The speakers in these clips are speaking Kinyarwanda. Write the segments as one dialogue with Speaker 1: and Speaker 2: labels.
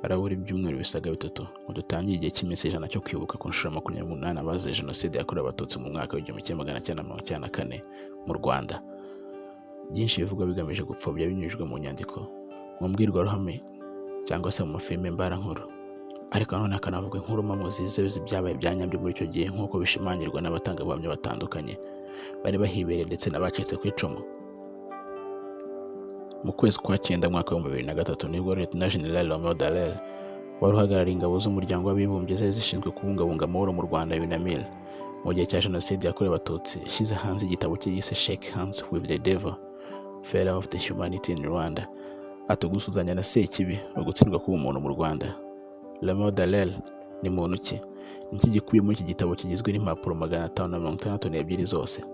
Speaker 1: harabura ibyumweru bisaga bitatu ngo dutangire igihe cy'iminsi 100 cyo kwibuka ku nshuro 28 abazize jenoside yakorewe abatutsi mu mwaka w'1994 mu Rwanda. Byinshi bivugwa bigamije gupfobya binyujijwe mu nyandiko, mu mbwirwaruhame cyangwa se mu mafilime mbarankuru, ariko nanone hakanavuga inkuru mpamo zizewe z'ibyabaye byanyabyo muri icyo gihe nk'uko bishimangirwa n'abatangabuhamya batandukanye bari bahibereye ndetse n'abacitse ku icumu. Mu kwezi kwa 9 mwaka wa 2003 nibwo Lieutenant General Romeo Dallaire wari uhagarariye ingabo z'umuryango w'abibumbye zari zishinzwe kubungabunga amahoro mu Rwanda UNAMIR mu gihe cya jenoside yakorewe abatutsi yashyize hanze igitabo cye yise Shake Hands with the Devil, Failure of the Humanity in Rwanda, atugusuzanya na Sekibi ugutsindwa kuba umuntu mu Rwanda. Romeo Dallaire ni muntu ki? Iki gikubiye muri iki gitabo kigizwe n'impapuro 562 zose.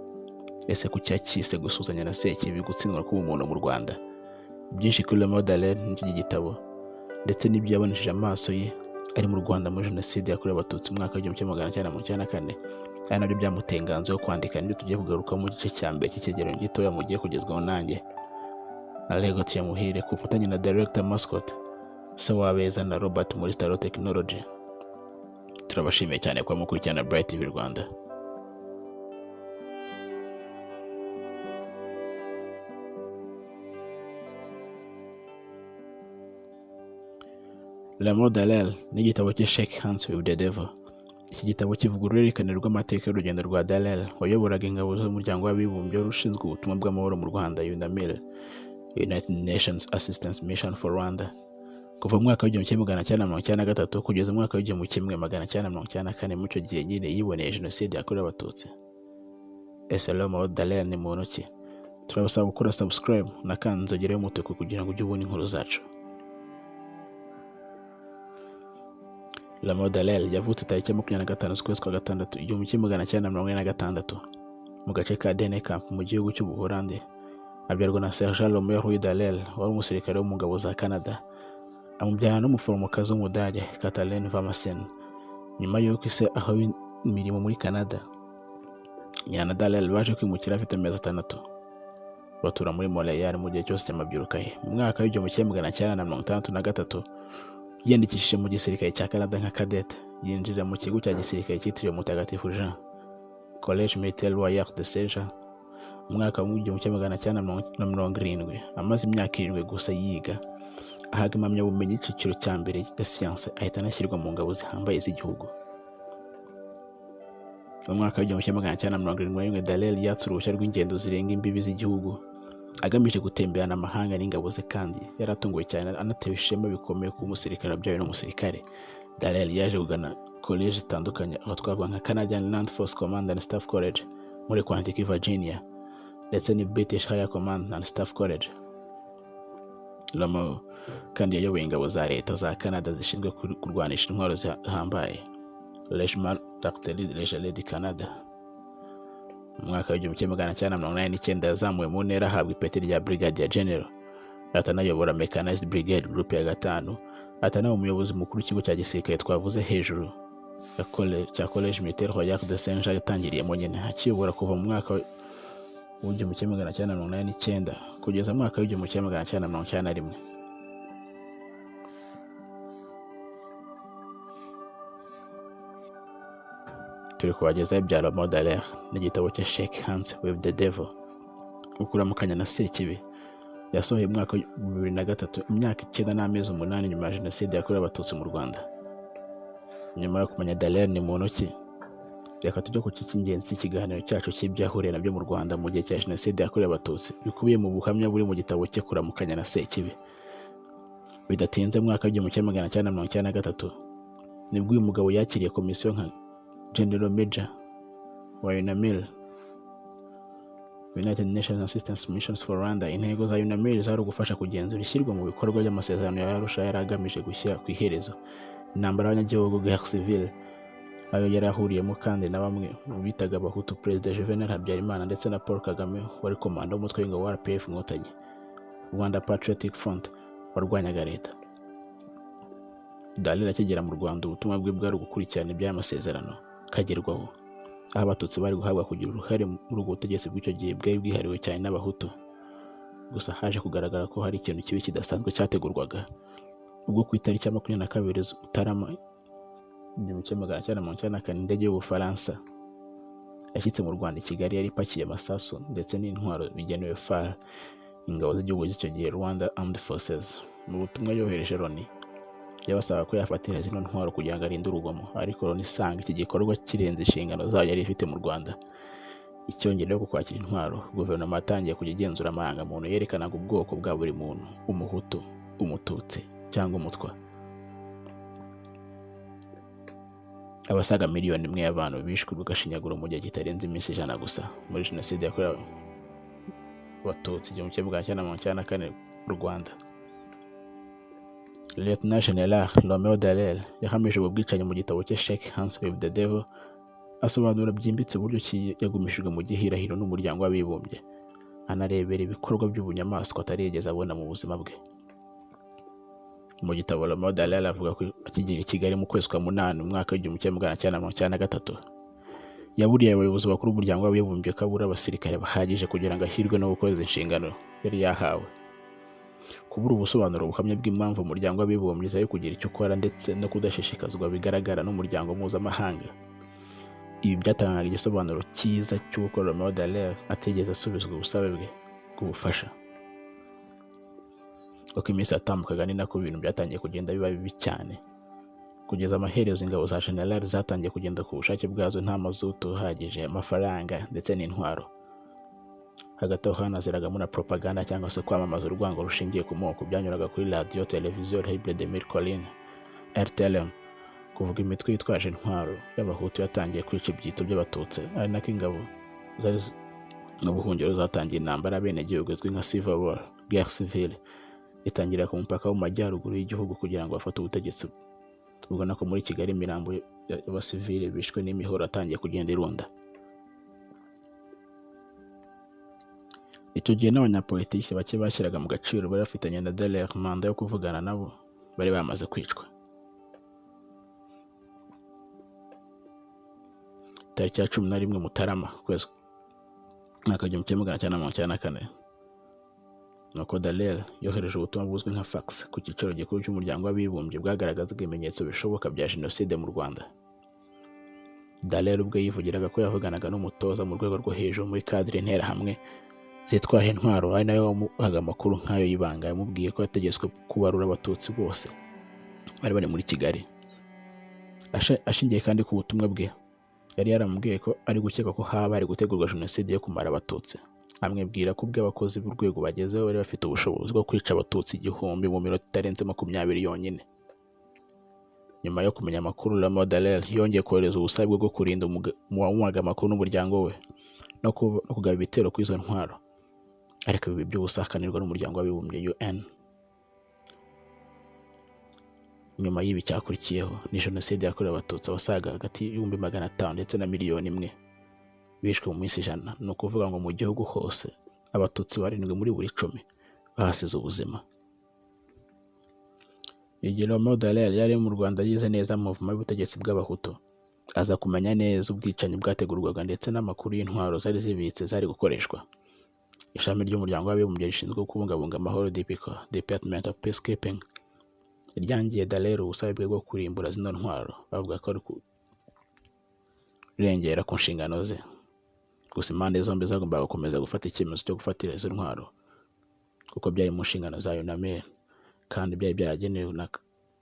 Speaker 1: Ese ku cyakise gusuzanya na Sekibi gutsindwa kuba umuntu mu Rwanda? Byinshi kuri Romeo Dallaire n'iki gitabo ndetse n'ibyo yabonesheje amaso ye ari mu Rwanda muri jenoside yakorewe abatutsi mu mwaka w'1994 ari nabyo byamutenganze yo kwandika n'ibyo tugiye kugaruka mu gice cya mbere cy'icyegeranyo gitoya mugiye kugezwaho nanjye Alego Tiyamuhire ku bufatanye na Director Mascot Sawabeza na Robert muri Star Technology. Turabashimiye cyane kwa mukurikirana Bright TV Rwanda. Romeo Dallaire n'igitabo cye Shake Hands with the Devil. Iki gitabo kivuga uruhererekane rw'amateka y'urugendo rwa Dallaire wayoboraga ingabo z'umuryango w'abibumbye rushinzwe ubutumwa bw'amahoro mu Rwanda UNAMIR, United Nations Assistance Mission for Rwanda, kuva mu mwaka w'1993 kugeza mu mwaka w'1994 mu cyo gihe nyine yiboneye jenoside yakorewe abatutsi. Ese Romeo Dallaire ni muntu ki? Turabasaba gukora subscribe na kanzogera y'umutuku kugira ngo ujye ubona inkuru zacu. Romeo Dallaire yavutse tariki 25 z'ukwezi kwa gatandatu 1946 mu gace ka Denenkamp mu gihugu cy'Ubuholandi. Abyarwa na Sergent Romeo Louis Dallaire wari umusirikare wo mu ngabo za Canada. Amubyara n'umuforomokazi w'Umudage Kathleen Vermassen. Nyuma y'uko ise ahawe imirimo muri Canada, nyina na Dallaire baje kwimukira afite amezi 6. Batura muri Montreal mu gihe cyose cy'amabyiruka ye. Mu mwaka w'1963 yiyandikishije mu gisirikare cya Canada nka cadet, yinjira mu kigo cya gisirikare cyitiriwe Mutagatifu Jean, Collège Militaire Royal de Sergent. Mu mwaka w'1970 amaze imyaka 7 gusa yiga, ahaga impamyabumenyi y'ikiciro cya mbere ya siyanse, ahita anashyirwa mu ngabo zihambaye z'igihugu. Mu mwaka w'1971 Dallaire yatse uruhushya rw'ingendo zirenga imbibi z'igihugu agamije gutemberana amahanga n'ingabo ze, kandi yaratunguwe cyane anatewe ishema bikomeye ku musirikare wabyawe n'umusirikare. Dallaire yaje kugana college zitandukanye aho twavuga nka Canadian Land Force Command and Staff College muri Quantico, Virginia, ndetse ni British Higher Command and Staff College. Romeo kandi yayoboye ingabo za leta za Canada zishinzwe kurwanisha intwaro zihambaye, Regiment d'Artillerie Légère du Canada. Mu mwaka w'1989 yazamuwe mu ntera ahabwa ipeti rya Brigadier General, atanayobora Mechanized Brigade Group ya 5, atanaba umuyobozi mukuru w'ikigo cya gisirikare twavuze hejuru cya Collège Militaire Royal de Sergent yatangiriyemo nyine, akiyobora kuva mu mwaka w'1989 kugeza mu mwaka w'1991. Turi kubagezaho ibya Romeo Dallaire n'igitabo cye Shake Hands with the Devil, ukuramukanya na Sekibi. Yasohoye mu mwaka wa 2003, imyaka 9 n'amezi 8 nyuma ya jenoside yakorewe abatutsi mu Rwanda. Nyuma yo kumenya Dallaire ni muntu ki, reka tujye ku cy'ingenzi cy'ikiganiro cyacu cy'ibyahuriye nabyo mu Rwanda mu gihe cya jenoside yakorewe abatutsi, bikubiye mu buhamya buri mu gitabo cye Kuramukanya na Sekibi. Bidatinze mu mwaka w'1993 nibwo uyu mugabo yakiriye komisiyo nka General Major wa UNAMIR, United Nations Assistance Missions for Rwanda. Intego za UNAMIR zari gufasha kugenzura ishyirwa mu bikorwa by'amasezerano ya Arusha yari agamije gushyira ku iherezo intambara y'abanyagihugu guerre civile, ayo yari ahuriyemo kandi na bamwe mu bitaga Abahutu Perezida Juvenal Habyarimana ndetse na Paul Kagame wari komanda w'umutwe w'ingabo wa RPF Inkotanyi, Rwanda Patriotic Front warwanyaga leta. Dallaire akigera mu Rwanda ubutumwa bwe bwari gukurikirana iby'aya masezerano kagerwaho, aho abatutsi bari guhabwa kugira uruhare muri ubwo butegetsi bw'icyo gihe bwari bwihariwe cyane n'abahutu. Gusa haje kugaragara ko hari ikintu kibi kidasanzwe cyategurwaga. ubwo ku itariki ya 22 Mutarama 1994 indege y'Ubufaransa yashyitse mu Rwanda i Kigali yari ipakiye amasasu ndetse n'intwaro bigenewe FAR, ingabo z'igihugu cy'icyo gihe, Rwanda Armed Forces. Mu butumwa yohereje Loni yabasaba ko yafatira zino ntwaro kugira ngo arinde urugomo, ariko Loni isanga iki gikorwa kirenze inshingano zayo yari ifite mu Rwanda. Icyongereho ku kwakira intwaro, guverinoma yatangiye kujya igenzura amarangamuntu yerekanaga ubwoko bwa buri muntu: Umuhutu, Umututsi cyangwa Umutwa. Abasaga miliyoni imwe y'abantu bishwe ugashinyaguro mu gihe kitarenze iminsi 100 gusa muri Jenoside yakorewe Abatutsi 1994 mu Rwanda. Lieutenant General Romeo Dallaire yahamije ubu bwicanyi mu gitabo cye Shake Hands with the Devil, asobanura byimbitse uburyo ki yagumishijwe mu gihirahiro n'umuryango w'abibumbye, anarebera ibikorwa by'ubunyamaswa atarigeze abona mu buzima bwe. Mu gitabo Romeo Dallaire avuga ko akigera i Kigali mu kwezi kwa munani umwaka w'1993 yaburiye abayobozi bakuru b'umuryango w'abibumbye kabura abasirikare bahagije kugira ngo ashyirwe no gukoza inshingano yari yahawe. Kubura ubusobanuro buhamye bw'impamvu umuryango w'abibumbye utari kugira icyo ukora ndetse no kudashishikazwa bigaragara n'umuryango mpuzamahanga, ibi byatangaga igisobanuro cyiza cy'uko Romeo Dallaire atigeze asubizwa ubusabe bwe bw'ubufasha. Uko iminsi yatambukaga ni nako ibintu byatangiye kugenda biba bibi cyane, kugeza amaherezo ingabo za General zatangiye kugenda ku bushake bwazo nta mazutu uhagije, amafaranga ndetse n'intwaro. Hagati aho hanaziragamo na propaganda cyangwa se kwamamaza urwango rushingiye ku moko byanyuraga kuri radio, televiziyo, Libre de Mille Collines, RTLM, kuvuga imitwe yitwaje intwaro y'abahutu yatangiye kwica ibyito by'abatutsi, ari nako ingabo zari mu buhungiro zatangiye intambara y'abenegihugu izwi nka Civil War, Guerre Civile, itangira ku mupaka wo mu majyaruguru y'igihugu kugira ngo bafate ubutegetsi. Ubona ko muri Kigali imirambo y'abasivile bishwe n'imihoro atangiye kugenda irunda. Icyo gihe n'abanyapolitiki bake bashyiraga mu gaciro bari bafitanye na Dallaire manda yo kuvugana nabo bari bamaze kwicwa. Tariki ya 11 Mutarama kwezi mwaka 1994 nuko Dallaire yohereje ubutumwa buzwi nka fax ku cyicaro gikuru cy'umuryango w'abibumbye bwagaragazaga ibimenyetso bishoboka bya Jenoside mu Rwanda. Dallaire ubwe yivugiraga ko yavuganaga n'umutoza mu rwego rwo hejuru muri cadre interahamwe zitwaje intwaro, ari nayo wamuhaga amakuru nk'ayo y'ibanga, yamubwiye ko yategetswe kubarura abatutsi bose bari bari muri Kigali. Ashingiye kandi ku butumwa bwe, yari yaramubwiye ko ari gukeka ko haba ari gutegurwa Jenoside yo kumara abatutsi. Amwibwira ko ubwo abakozi b'urwego bagezeho bari bafite ubushobozi bwo kwica abatutsi 1000 mu minota itarenze 20 yonyine. Nyuma yo kumenya amakuru, Romeo Dallaire yongeye kohereza ubusabe bwo kurinda umuwamuhaga amakuru n'umuryango we no kugaba ibitero kw'izo ntwaro, ariko ibi by'ubusakanirwa n'umuryango w'abibumbye UN. Nyuma y'ibi cyakurikiyeho ni Jenoside yakorewe Abatutsi abasaga hagati y'500,000 ndetse na 1,000,000 bishwe mu minsi 100. Ni ukuvuga ngo mu gihugu hose Abatutsi 7 muri buri 10 bahasize ubuzima. Igihe Romeo Dallaire yari mu Rwanda yize neza mu muvuma y'ubutegetsi bw'abahutu, aza kumenya neza ubwicanyi bwategurwaga ndetse n'amakuru y'intwaro zari zibitse zari gukoreshwa. Ishami ry'umuryango w'abibumbye rishinzwe kubungabunga amahoro DPCO, Department of Peacekeeping, ryangiye Dallaire ubusabe bwe bwo kurimbura zino ntwaro, bavuga ko ari kurengera ku nshingano ze. Gusa impande zombi zagombaga gukomeza gufata icyemezo cyo gufatira izo ntwaro kuko byari mu nshingano za UNAMIR kandi byari byaragenewe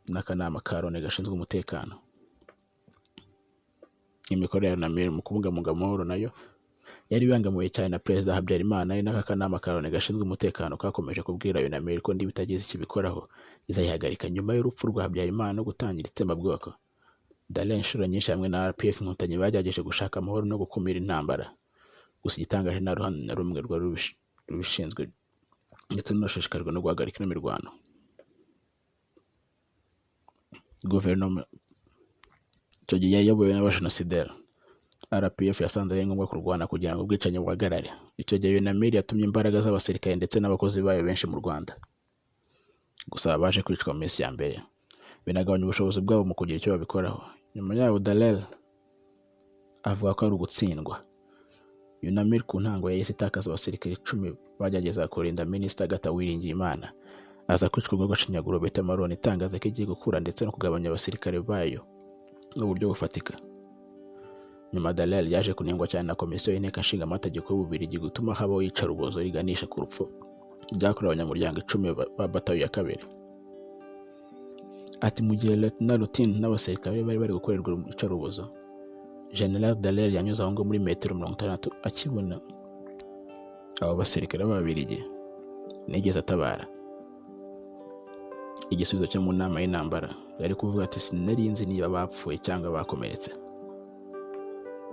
Speaker 1: n'akanama ka Loni gashinzwe umutekano. Imikorere ya UNAMIR mu kubungabunga amahoro nayo yari ibangamiwe cyane na Perezida Habyarimana, ari n'aka kanama ka Loni gashinzwe umutekano kakomeje kubwira UNAMIR ko bitagize ikibikoraho izayihagarika. Nyuma y'urupfu rwa Habyarimana no gutangira itsembabwoko, Dallaire inshuro nyinshi hamwe na RPF Inkotanyi bagerageje gushaka amahoro no gukumira intambara. Gusa igitangaje nta ruhande na rumwe rwari rubishinzwe ndetse runashishikajwe no guhagarika imirwano. Guverinoma icyo gihe yayobowe n'abajenosideri. RPF yasanze ari ngombwa kurwana kugira ngo ubwicanyi buhagarare. Icyo gihe UNAMIR yatumye imbaraga z'abasirikare ndetse n'abakozi bayo benshi mu Rwanda. Gusa baje kwicwa mu minsi ya mbere, binagabanya ubushobozi bwabo mu kugira icyo babikoraho. Nyuma yaho Dallaire avuga ko ari ugutsindwa. UNAMIR ku ntango yahise itakaza abasirikare 10 bagerageza kurinda Minisita Agatha Uwiringiyimana, aza kwicwa urw'agashinyaguro bita Maroni itangaza ko igiye gukura ndetse no kugabanya abasirikare bayo mu buryo bufatika. Nyuma Dallaire yaje kunengwa cyane na komisiyo y'inteko nshinga amategeko y'Ububiligi gutuma habaho iyicarubozo riganisha ku rupfu ryakorewe abanyamuryango 10 ba batayo ya kabiri. Ati mu gihe Lieutenant Rutin n'abasirikare bari gukorerwa iyicarubozo, General Dallaire yanyuze aho ngo muri metero 60 akibona abo basirikare b'Ababiligi nigeze atabara. Igisubizo cyo mu nama y'intambara yari kuvuga ati sinari nzi niba bapfuye cyangwa bakomeretse.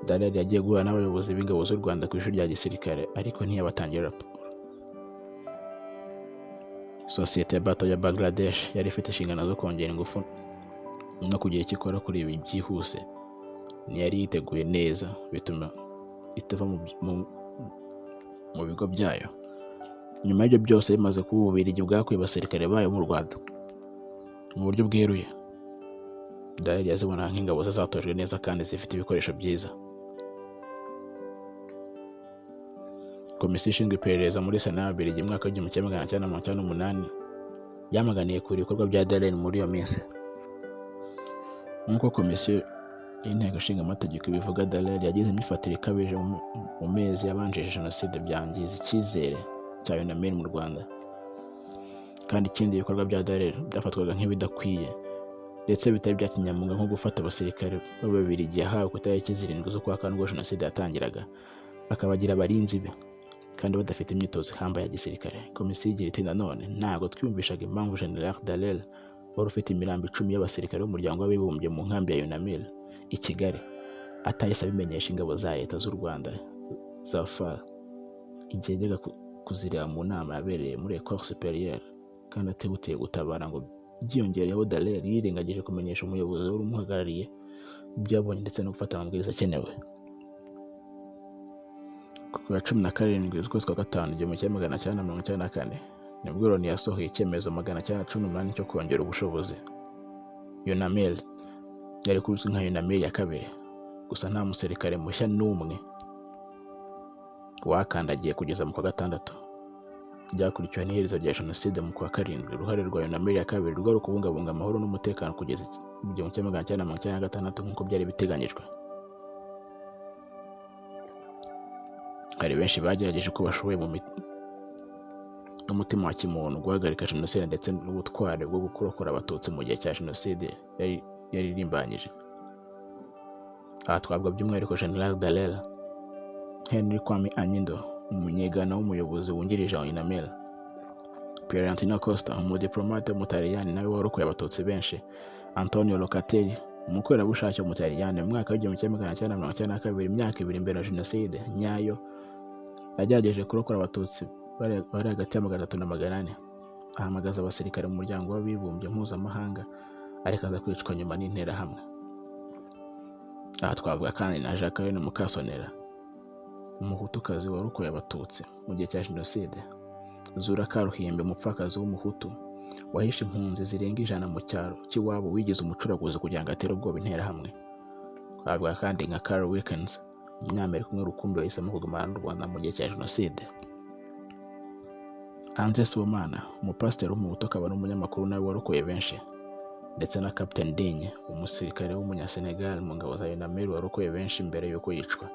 Speaker 1: Dallaire yagiye guhura n'abayobozi b'ingabo z'u Rwanda ku ishuri rya gisirikare ariko ntiyabatangira raporo. Sosiyete ya bato ya Bangladesh yari ifite inshingano zo kongera ingufu no kugira icyo ikora kuri ibi byihuse. Ntiyari yiteguye neza bituma itava mu bigo byayo. Nyuma y'ibyo byose bimaze kuba Ububiligi bwakuye abasirikare bayo mu Rwanda mu buryo bweruye, Dallaire yazibona nk'ingabo zatojwe neza kandi zifite ibikoresho byiza. Komisiyo ishinzwe iperereza muri Sena y'Ababiligi mu mwaka w'1998 yamaganiye ku bikorwa bya Dallaire muri iyo minsi. Nk'uko komisiyo y'inteko nshinga amategeko ibivuga, Dallaire yagize imyifatire ikabije mu mezi yabanjije Jenoside byangiza icyizere cya UNAMIR mu Rwanda, kandi ikindi ibikorwa bya Dallaire byafatwaga nk'ibidakwiye ndetse bitari bya kinyamwuga nko gufata abasirikare b'Ababiligi yahawe ku itariki 7 z'ukwa kane ubwo Jenoside yatangiraga akabagira abarinzi be kandi badafite imyitozo ihambaye ya gisirikare. Komisiyo igira iti nanone ntabwo twiyumvishaga impamvu General Dallaire wari ufite imirambo 10 y'abasirikare b'umuryango w'abibumbye mu nkambi ya UNAMIR i Kigali atahise abimenyesha ingabo za leta z'u Rwanda za FAR igihe yajyaga kuzireba mu nama yabereye muri Ecole Supérieure, kandi atihutiye gutabara ngo byiyongereyeho Dallaire yirengagije kumenyesha umuyobozi wari umuhagarariye ibyo yabonye ndetse no gufata amabwiriza akenewe. Ku ya 17 z'ukwezi kwa gatanu 1994 nibwo Loni yasohoye icyemezo 918 cyo kongera ubushobozi. UNAMIR yari kuzwi nka UNAMIR ya kabiri, gusa nta musirikare mushya n'umwe wakandagiye kugeza mu kwa gatandatu. Byakurikiwe n'iherezo rya Jenoside mu kwa karindwi. Uruhare rwa UNAMIR ya kabiri rwari kubungabunga amahoro n'umutekano kugeza mu 1996 nk'uko byari biteganyijwe. Hari benshi bagerageje ko bashoboye n'umutima wa kimuntu guhagarika Jenoside ndetse n'ubutware bwo kurokora abatutsi mu gihe cya Jenoside yari irimbanyije. Aha twavuga by'umwihariko General Dallaire, Henry Kwame Anyindo umunyegana w'umuyobozi wungirije wa UNAMIR, Pierantino Costa umudipolomate w'umutaliyani nawe warokoye abatutsi benshi, Antonio Locatelli umukorerabushake w'umutaliyani mu mwaka w'1992 imyaka 2 mbere ya Jenoside nyayo yagerageje kurokora abatutsi bari hagati ya 300 na 400. Ahamagaza abasirikare mu muryango w'abibumbye mpuzamahanga ariko aza kwicwa nyuma n'interahamwe. Aha twavuga kandi na Jacqueline Mukasonera umuhutukazi warokoye abatutsi mu gihe cya Jenoside, Zura Karuhimbe umupfakazi w'umuhutu wahishe impunzi zirenga 100 mu cyaro cy'iwabo wigize umucuraguzi kugira ngo atere ubwoba interahamwe. Twavuga kandi nka Carl Wilkins umunyamerika umwe rukumbi wahisemo kugumana n'u Rwanda mu gihe cya Jenoside, André Sibomana umupasiteri w'umuhutu akaba n'umunyamakuru nawe warokoye benshi, ndetse na Captain Digne umusirikare w'umunyasenegal mu ngabo za UNAMIR warokoye benshi mbere yuko yicwa.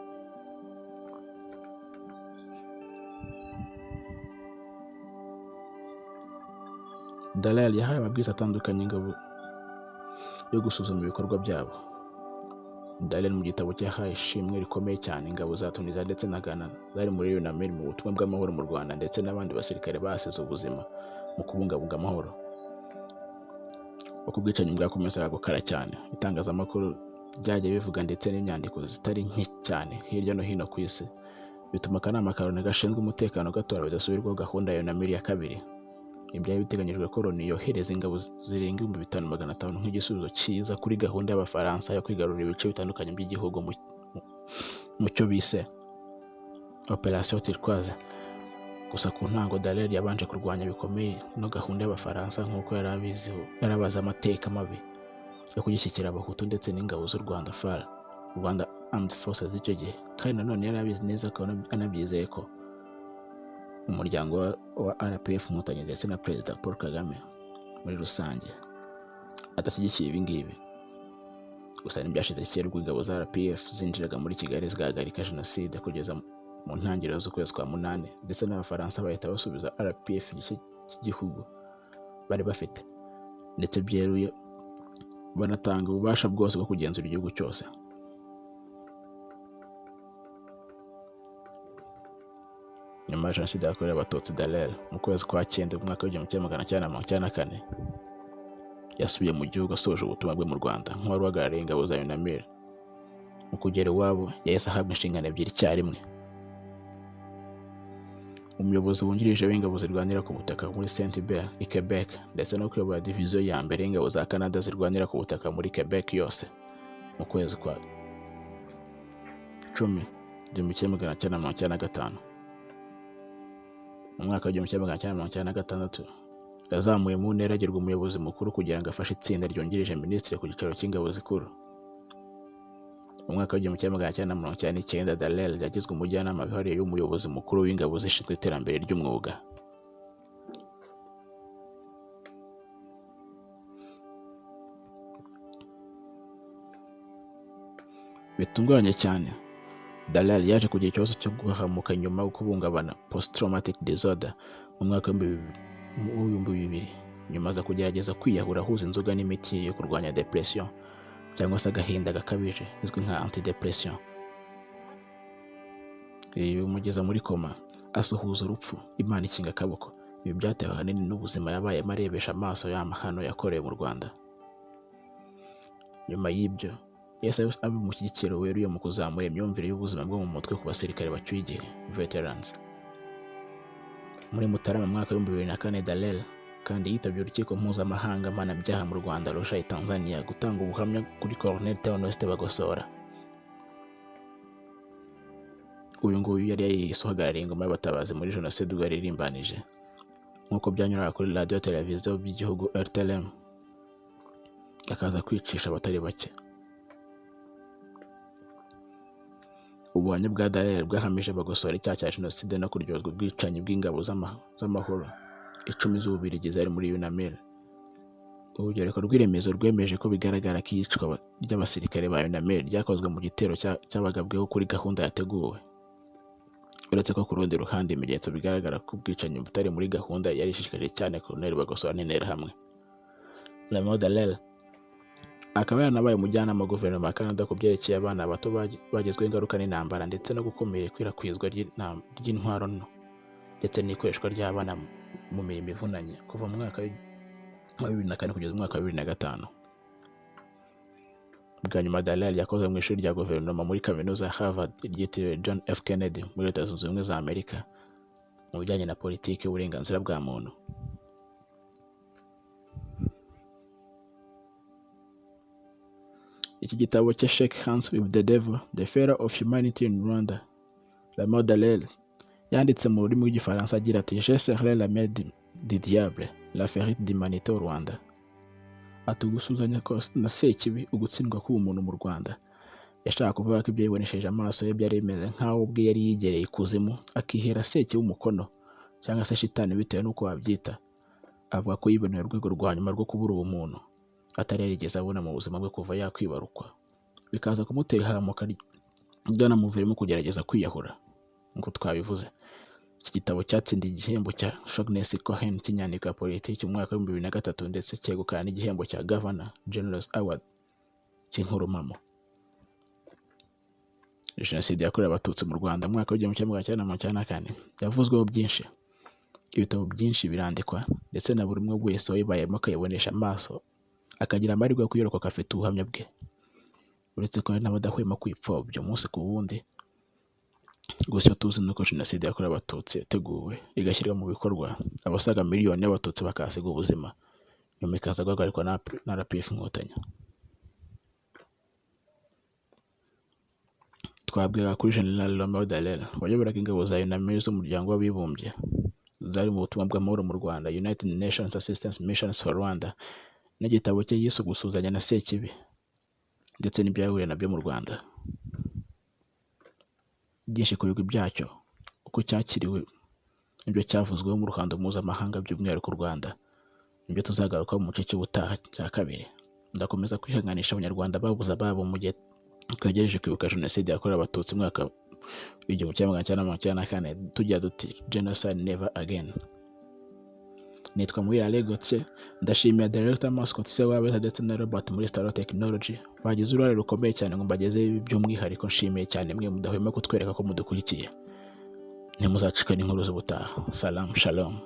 Speaker 1: Dallaire yahaye amabwiriza atandukanye ingabo yo gusuzuma ibikorwa byabo. Dallaire mu gitabo cye yahaye ishimwe rikomeye cyane ingabo za Tunisia ndetse na Ghana zari muri UNAMIR mu butumwa bw'amahoro mu Rwanda ndetse n'abandi basirikare basize ubuzima mu kubungabunga amahoro. Uko ubwicanyi bwakomezaga gukara cyane, itangazamakuru byajya bivuga ndetse n'imyandiko zitari nke cyane hirya no hino ku isi, bituma akanama ka Loni gashinzwe umutekano gatora bidasubirwaho gahunda ya UNAMIR ya kabiri. Ibyari biteganyijwe ko Loni yohereza ingabo zirenga 5500 nk'igisubizo cyiza kuri gahunda y'Abafaransa yo kwigarurira ibice bitandukanye by'igihugu mu cyo bise Operation Turquoise. Gusa ku ntango Dallaire yabanje kurwanya bikomeye no gahunda y'Abafaransa nk'uko yarabaza amateka mabi yo kugishyikira abahutu ndetse n'ingabo z'u Rwanda FAR, Rwanda Armed Forces z'icyo gihe, kandi nanone yarabizi neza ko anabyizeye ko umuryango wa RPF Inkotanyi ndetse na Perezida Paul Kagame muri rusange adashyigikiye ibi ngibi. Gusa ntibyashize kera ubwo ingabo za RPF zinjiraga muri Kigali zigahagarika jenoside kugeza mu ntangiriro z'ukwezi kwa munani, ndetse n'Abafaransa bahita basubiza RPF igice cy'igihugu bari bafite, ndetse byeruye banatanga ububasha bwose bwo kugenzura igihugu cyose. Nyuma ya jenoside yakorewe Abatutsi, Dallaire mu kwezi kwa cyenda mu mwaka w'igihumbi kimwe magana cyenda mirongo icyenda na kane yasubiye mu gihugu asoje ubutumwa bwe mu Rwanda nk'uwari uhagarariye ingabo za UNAMIR. Mu kugera iwabo yahise ahabwa inshingano ebyiri icyarimwe: umuyobozi wungirije w'ingabo zirwanira ku butaka muri Saint-Hubert i Quebec, ndetse no kuyobora diviziyo ya mbere y'ingabo za Canada zirwanira ku butaka muri Quebec yose. Mu kwezi kwa 10 igihumbi kimwe magana cyenda mirongo icyenda na gatanu, mu mwaka w'igihumbi kimwe magana cyenda mirongo icyenda na gatandatu yazamuye mu ntera agirwa umuyobozi mukuru kugira ngo afashe itsinda ryungirije minisitiri ku gicaro cy'ingabo zikuru. Mu mwaka w'igihumbi kimwe magana cyenda mirongo icyenda n'icyenda, Dallaire yagizwe umujyanama wihariye w'umuyobozi mukuru w'ingabo zishinzwe iterambere ry'umwuga. Bitunguranye cyane, Dallaire yaje kugira ikibazo cyo guhahamuka nyuma yo kubungabana post traumatic disorder mu mwaka w'ibihumbi bibiri, nyuma aza kugerageza kwiyahura ahuza inzoga n'imiti yo kurwanya depression cyangwa se agahinda gakabije izwi nka antidepression. Ibi bimugeza muri koma, asuhuza urupfu, Imana ikinga akaboko. Ibi byatewe ahanini n'ubuzima yabayemo arebesha amaso y'amahano yakorewe mu Rwanda. Nyuma y'ibyo yahise aba umushyigikiro weruye mu kuzamura imyumvire y'ubuzima bwo mu mutwe ku basirikare bacyuye igihe veterans. Muri Mutarama mu mwaka w'ibihumbi 2004, Dallaire kandi yitabye urukiko mpuzamahanga mpanabyaha mu Rwanda Arusha, Tanzania, gutanga ubuhamya kuri Colonel Theoneste Bagosora. Uyu nguyu yari yayisohagarariye ingoma y'abatabazi muri jenoside ubwo yaririmbanije, nk'uko byanyuraga kuri radiyo televiziyo by'igihugu RTLM, akaza kwicisha abatari bake. Ubuhamya bwa Dallaire bwahamije Bagosora icyaha cya jenoside no kuryozwa ubwicanyi bw'ingabo z'amahoro 10 z'Ububiligi zari muri UNAMIR. Urugereko rw'iremezo rwemeje ko bigaragara ko iyicwa ry'abasirikare ba UNAMIR ryakozwe mu gitero cyabagabweho kuri gahunda yateguwe, uretse ko ku rundi ruhande ibimenyetso bigaragara ko ubwicanyi butari muri gahunda yari ishishikaje cyane Colonel Bagosora n'interahamwe. Dallaire akaba yaranabaye umujyanama wa guverinoma ya Canada ku byerekeye abana bato bagizweho ingaruka n'intambara, ndetse no gukumira ikwirakwizwa ry'intwaro nto ndetse n'ikoreshwa ry'abana mu mirimo ivunanye kuva mu mwaka wa 2004 kugeza mu mwaka wa 2005. Bwa nyuma Dallaire yakoze mu ishuri rya guverinoma muri kaminuza ya Harvard ryitiriwe John F. Kennedy muri Leta Zunze Ubumwe za Amerika mu bijyanye na politiki y'uburenganzira bwa muntu. Iki gitabo cya Shake Hands with the Devil, The Failure of Humanity in Rwanda, Dallaire yanditse mu rurimi rw'igifaransa agira ati: Je serai la main du diable, la faillite d'humanité au Rwanda. Ati ugusuzanya na sekibi, ugutsindwa k'umuntu mu Rwanda. Yashaka kuvuga ko ibyo yibonesheje amaso ye byari bimeze nk'aho ubwe yari yigereye ikuzimu, akihera sekibi umukono cyangwa se shitani bitewe n'uko wabyita. Avuga ko yiboneye urwego rwa nyuma rwo kubura ubumuntu atari yarigeze abona mu buzima bwe kuva yakwibarukwa, bikaza kumutera ihahamuka ryanamuviramo kugerageza kwiyahura. Nk'uko twabivuze, iki gitabo cyatsindiye igihembo cya Shogness Cohen cy'inyandiko ya politiki mu mwaka wa 2003, ndetse cyegukana n'igihembo cya Governor General's Award cy'inkurumamo. Jenoside yakorewe Abatutsi mu Rwanda mu mwaka w'igihumbi kimwe magana cyenda mirongo icyenda na kane yavuzweho byinshi, ibitabo byinshi birandikwa, ndetse na buri umwe wese wayibayemo akayibonesha amaso akagira amahirwe yo kuyirokoka afite ubuhamya bwe, uretse ko hari n'abadahwema kwipfobya umunsi ku wundi. Gusa tuzi nuko jenoside yakorewe Abatutsi yateguwe igashyirwa mu bikorwa, abasaga miliyoni y'Abatutsi bakasiga ubuzima, nyuma ikaza guhagarikwa na RPF Inkotanyi. Twabwira kuri General Romeo Dallaire wayoboraga ingabo za UNAMIR z'umuryango w'abibumbye zari mu butumwa bw'amahoro mu Rwanda, United Nations Assistance Missions for Rwanda, n'igitabo cye yise Gusuzanya na Sekibi, ndetse n'ibyahuye nabyo mu Rwanda. Byinshi ku bigwi byacyo, uko cyakiriwe nibyo cyavuzweho mu ruhando mpuzamahanga by'umwihariko u Rwanda, nibyo tuzagarukaho mu gice cy'ubutaha cya kabiri. Ndakomeza kwihanganisha abanyarwanda babuze ababo mu gihe twegereje kwibuka jenoside yakorewe abatutsi mu mwaka w'igihumbi kimwe magana cyenda mirongo icyenda na kane, tugira duti genocide never again. Nitwa Muhire Gauthier, ndashimira Director Mascot Sewabeza ndetse na Robert muri Star Technology bagize uruhare rukomeye cyane ngo mbagezeho ibi by'umwihariko. Nshimiye cyane mwe mudahwema kutwereka ko mudukurikiye. Ntimuzacikane inkuru z'ubutaha. Salam shalom.